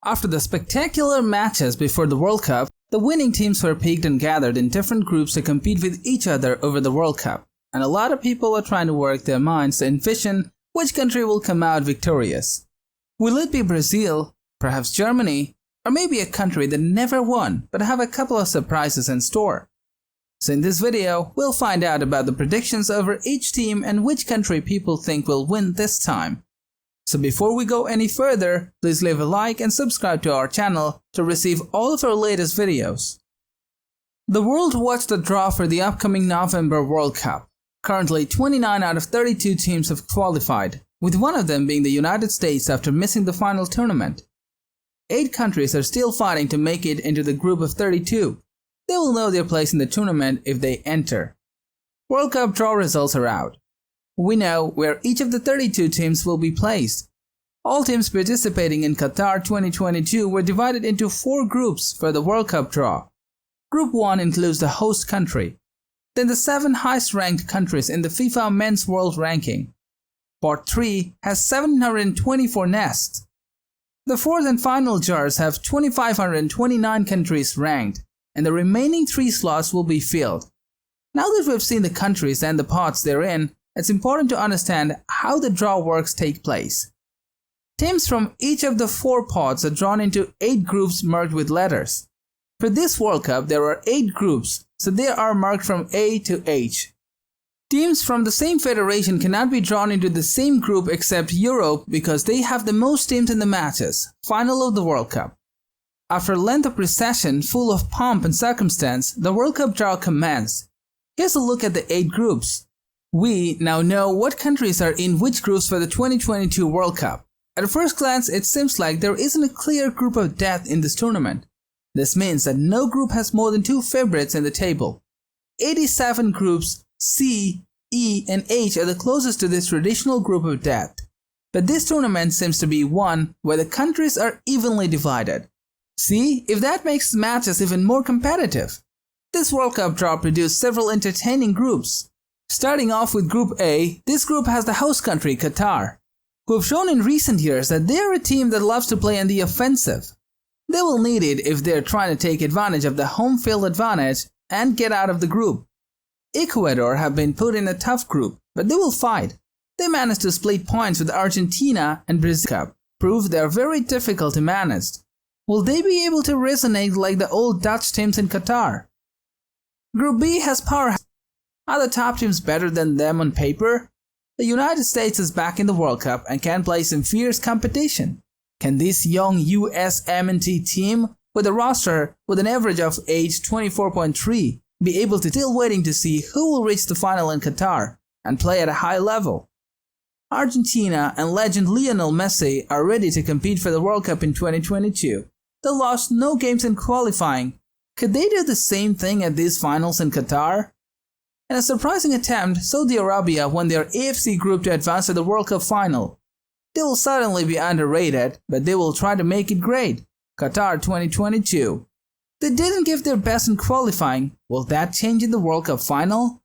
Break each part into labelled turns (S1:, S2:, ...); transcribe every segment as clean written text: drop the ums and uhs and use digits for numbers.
S1: After the spectacular matches before the World Cup, the winning teams were picked and gathered in different groups to compete with each other over the World Cup, and a lot of people are trying to work their minds to envision which country will come out victorious. Will it be Brazil, perhaps Germany, or maybe a country that never won but have a couple of surprises in store? So in this video, we'll find out about the predictions over each team and which country people think will win this time. So before we go any further, please leave a like and subscribe to our channel to receive all of our latest videos. The world watched the draw for the upcoming November World Cup. Currently, 29 out of 32 teams have qualified, with one of them being the United States after missing the final tournament. 8 countries are still fighting to make it into the group of 32. They will know their place in the tournament if they enter. World Cup draw results are out. We know where each of the 32 teams will be placed. All teams participating in Qatar 2022 were divided into 4 groups for the World Cup draw. Group 1 includes the host country, then the 7 highest-ranked countries in the FIFA Men's World Ranking. Part 3 has 724 nests. The fourth and final jars have 2,529 countries ranked, and the remaining 3 slots will be filled. Now that we've seen the countries and the pots they're in, it's important to understand how the draw works take place. Teams from each of the 4 pots are drawn into 8 groups marked with letters. For this World Cup, there are 8 groups, so they are marked from A to H. Teams from the same federation cannot be drawn into the same group except Europe because they have the most teams in the matches, final of the World Cup. After a length of procession full of pomp and circumstance, the World Cup draw commenced. Here's a look at the 8 groups. We now know what countries are in which groups for the 2022 World Cup. At a first glance, it seems like there isn't a clear group of death in this tournament. This means that no group has more than 2 favorites in the table. 87 groups C, E, and H are the closest to this traditional group of death. But this tournament seems to be one where the countries are evenly divided. See, if that makes matches even more competitive. This World Cup draw produced several entertaining groups. Starting off with Group A, this group has the host country, Qatar, who have shown in recent years that they are a team that loves to play on the offensive. They will need it if they are trying to take advantage of the home field advantage and get out of the group. Ecuador have been put in a tough group, but they will fight. They managed to split points with Argentina and Brazil, prove they are very difficult to manage. Will they be able to resonate like the old Dutch teams in Qatar? Group B has powerhouse. Are the top teams better than them on paper? The United States is back in the World Cup and can play some fierce competition. Can this young USMNT team, with a roster with an average of age 24.3, be able to still waiting to see who will reach the final in Qatar and play at a high level? Argentina and legend Lionel Messi are ready to compete for the World Cup in 2022. They lost no games in qualifying. Could they do the same thing at these finals in Qatar? In a surprising attempt, Saudi Arabia won their AFC group to advance to the World Cup final. They will certainly be underrated, but they will try to make it great. Qatar 2022. They didn't give their best in qualifying. Will that change in the World Cup final?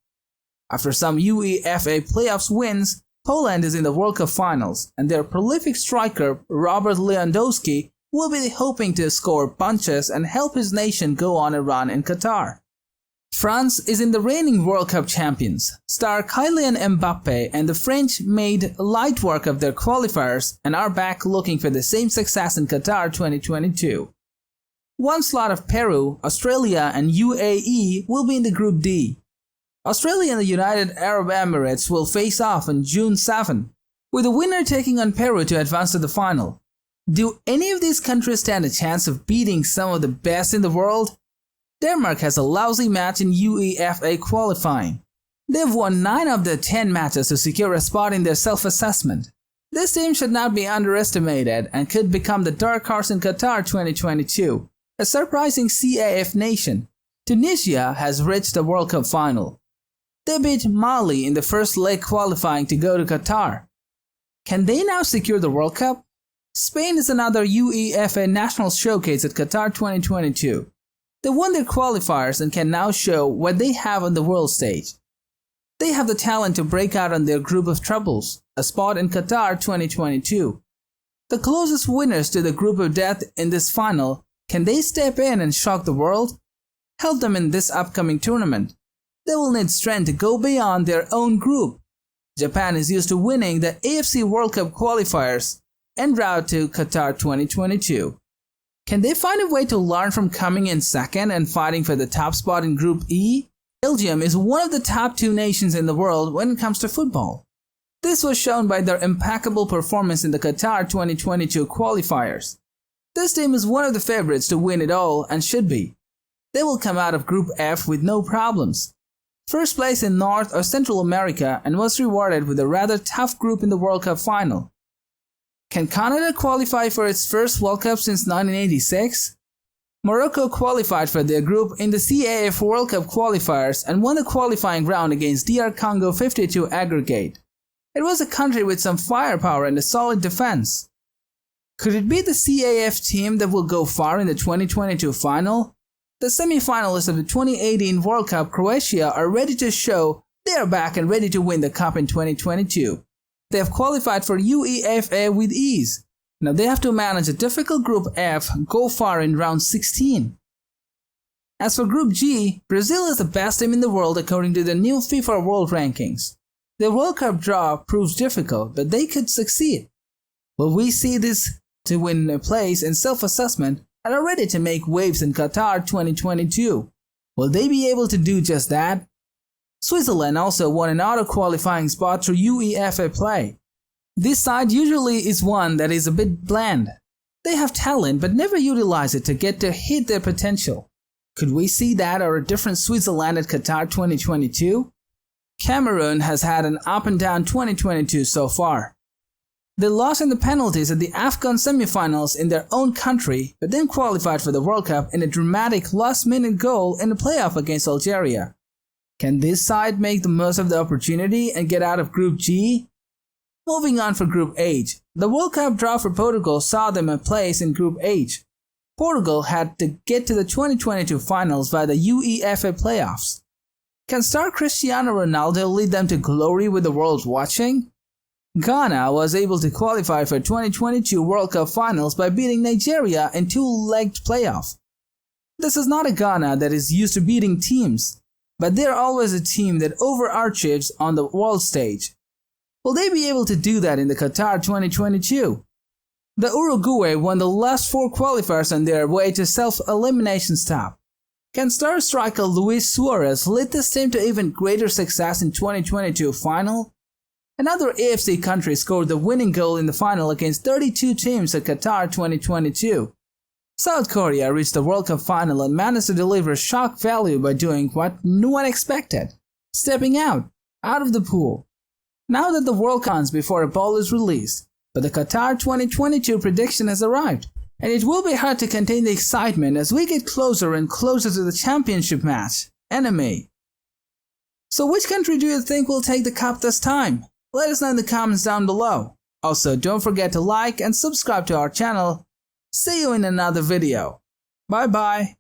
S1: After some UEFA playoffs wins, Poland is in the World Cup finals, and their prolific striker Robert Lewandowski will be hoping to score punches and help his nation go on a run in Qatar. France is in the reigning World Cup champions. Star Kylian Mbappe and the French made light work of their qualifiers and are back looking for the same success in Qatar 2022. One slot of Peru, Australia, and UAE will be in the Group D. Australia and the United Arab Emirates will face off on June 7, with the winner taking on Peru to advance to the final. Do any of these countries stand a chance of beating some of the best in the world? Denmark has a lousy match in UEFA qualifying. They've won 9 of their 10 matches to secure a spot in their self-assessment. This team should not be underestimated and could become the dark horse in Qatar 2022, a surprising CAF nation. Tunisia has reached the World Cup final. They beat Mali in the first leg qualifying to go to Qatar. Can they now secure the World Cup? Spain is another UEFA national showcase at Qatar 2022. They won their qualifiers and can now show what they have on the world stage. They have the talent to break out on their group of troubles, a spot in Qatar 2022. The closest winners to the group of death in this final, can they step in and shock the world? Help them in this upcoming tournament. They will need strength to go beyond their own group. Japan is used to winning the AFC World Cup qualifiers en route to Qatar 2022. Can they find a way to learn from coming in second and fighting for the top spot in Group E? Belgium is one of the top 2 nations in the world when it comes to football. This was shown by their impeccable performance in the Qatar 2022 qualifiers. This team is one of the favorites to win it all and should be. They will come out of Group F with no problems. First place in North or Central America and was rewarded with a rather tough group in the World Cup final. Can Canada qualify for its first World Cup since 1986? Morocco qualified for their group in the CAF World Cup qualifiers and won the qualifying round against DR Congo 52 aggregate. It was a country with some firepower and a solid defense. Could it be the CAF team that will go far in the 2022 final? The semi-finalists of the 2018 World Cup, Croatia, are ready to show they are back and ready to win the cup in 2022. They have qualified for UEFA with ease. Now they have to manage a difficult Group F, go far in round 16. As for Group G, Brazil is the best team in the world according to the new FIFA World Rankings. The World Cup draw proves difficult, but they could succeed. Will we see this to win a place in self-assessment and are ready to make waves in Qatar 2022? Will they be able to do just that? Switzerland also won an auto-qualifying spot through UEFA Play. This side usually is one that is a bit bland. They have talent but never utilize it to get to hit their potential. Could we see that or a different Switzerland at Qatar 2022? Cameroon has had an up and down 2022 so far. They lost in the penalties at the AFCON semifinals in their own country, but then qualified for the World Cup in a dramatic last-minute goal in the playoff against Algeria. Can this side make the most of the opportunity and get out of Group G? Moving on for Group H, the World Cup draw for Portugal saw them a place in Group H. Portugal had to get to the 2022 finals via the UEFA playoffs. Can star Cristiano Ronaldo lead them to glory with the world watching? Ghana was able to qualify for 2022 World Cup finals by beating Nigeria in 2-legged playoff. This is not a Ghana that is used to beating teams, but they're always a team that overarches on the world stage. Will they be able to do that in the Qatar 2022? The Uruguay won the last 4 qualifiers on their way to self-elimination stop. Can star striker Luis Suarez lead this team to even greater success in 2022 final? Another AFC country scored the winning goal in the final against 32 teams at Qatar 2022. South Korea reached the World Cup final and managed to deliver shock value by doing what no one expected, stepping out of the pool. Now that the World comes before a ball is released, but the Qatar 2022 prediction has arrived, and it will be hard to contain the excitement as we get closer and closer to the championship match, enemy. So which country do you think will take the cup this time? Let us know in the comments down below. Also, don't forget to like and subscribe to our channel. See you in another video. Bye bye.